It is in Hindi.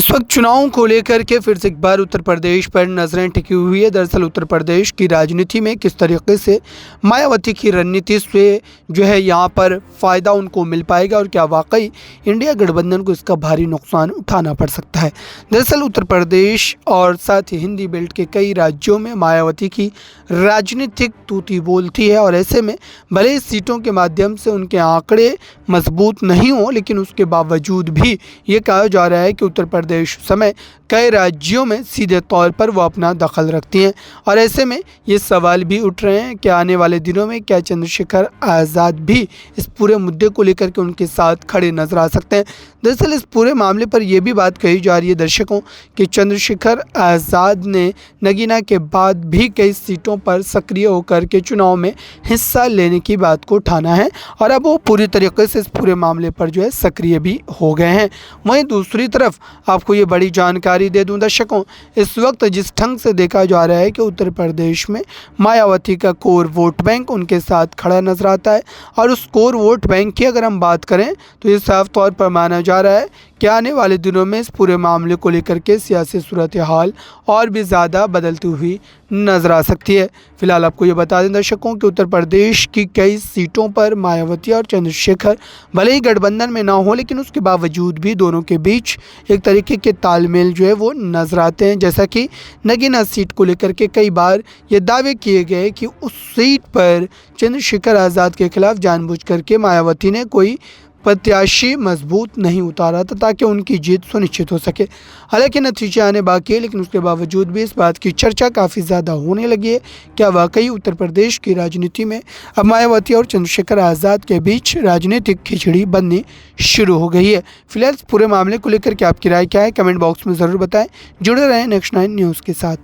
इस वक्त चुनावों को लेकर के फिर से एक बार उत्तर प्रदेश पर नजरें टिकी हुई है। दरअसल उत्तर प्रदेश की राजनीति में किस तरीके से मायावती की रणनीति से जो है यहाँ पर फ़ायदा उनको मिल पाएगा और क्या वाकई इंडिया गठबंधन को इसका भारी नुकसान उठाना पड़ सकता है। दरअसल उत्तर प्रदेश और साथ ही हिंदी बेल्ट के कई राज्यों में मायावती की राजनीतिक तूती बोलती है और ऐसे में भले ही सीटों के माध्यम से उनके आंकड़े मजबूत नहीं हों, लेकिन उसके बावजूद भी ये कहा जा रहा है कि उत्तर प्रदेश समय कई राज्यों में सीधे तौर पर वो अपना दखल रखती हैं। और ऐसे में ये सवाल भी उठ रहे हैं कि आने वाले दिनों में क्या चंद्रशेखर आज़ाद भी इस पूरे मुद्दे को लेकर के उनके साथ खड़े नजर आ सकते हैं। दरअसल इस पूरे मामले पर यह भी बात कही जा रही है दर्शकों कि चंद्रशेखर आज़ाद ने नगीना के बाद भी कई सीटों पर सक्रिय होकर के चुनाव में हिस्सा लेने की बात को ठाना है और अब वो पूरी तरीके से इस पूरे मामले पर जो है सक्रिय भी हो गए हैं। वहीं दूसरी तरफ आपको ये बड़ी जानकारी दे दूं दर्शकों, इस वक्त जिस ढंग से देखा जा रहा है कि उत्तर प्रदेश में मायावती का कोर वोट बैंक उनके साथ खड़ा नजर आता है और उस कोर वोट बैंक की अगर हम बात करें तो ये साफ तौर पर माना जा रहा है कि आने वाले दिनों में इस पूरे मामले को लेकर के सियासी सूरत हाल और भी ज़्यादा बदलती हुई नजर आ सकती है। फिलहाल आपको ये बता दें दर्शकों कि उत्तर प्रदेश की कई सीटों पर मायावती और चंद्रशेखर भले ही गठबंधन में ना हो, लेकिन उसके बावजूद भी दोनों के बीच एक तरीके के तालमेल जो है वो नजर आते हैं। जैसा कि नगीना सीट को लेकर के कई बार ये दावे किए गए कि उस सीट पर चंद्रशेखर आज़ाद के खिलाफ जानबूझ करके मायावती ने कोई प्रत्याशी मजबूत नहीं उतारा था ताकि उनकी जीत सुनिश्चित हो सके। हालांकि नतीजे आने बाकी है, लेकिन उसके बावजूद भी इस बात की चर्चा काफ़ी ज़्यादा होने लगी है। क्या वाकई उत्तर प्रदेश की राजनीति में अब मायावती और चंद्रशेखर आज़ाद के बीच राजनीतिक खिचड़ी बननी शुरू हो गई है? फिलहाल पूरे मामले को लेकर के आपकी राय क्या है, कमेंट बॉक्स में ज़रूर बताएं। जुड़े रहें नेक्स्ट 9 न्यूज़ के साथ।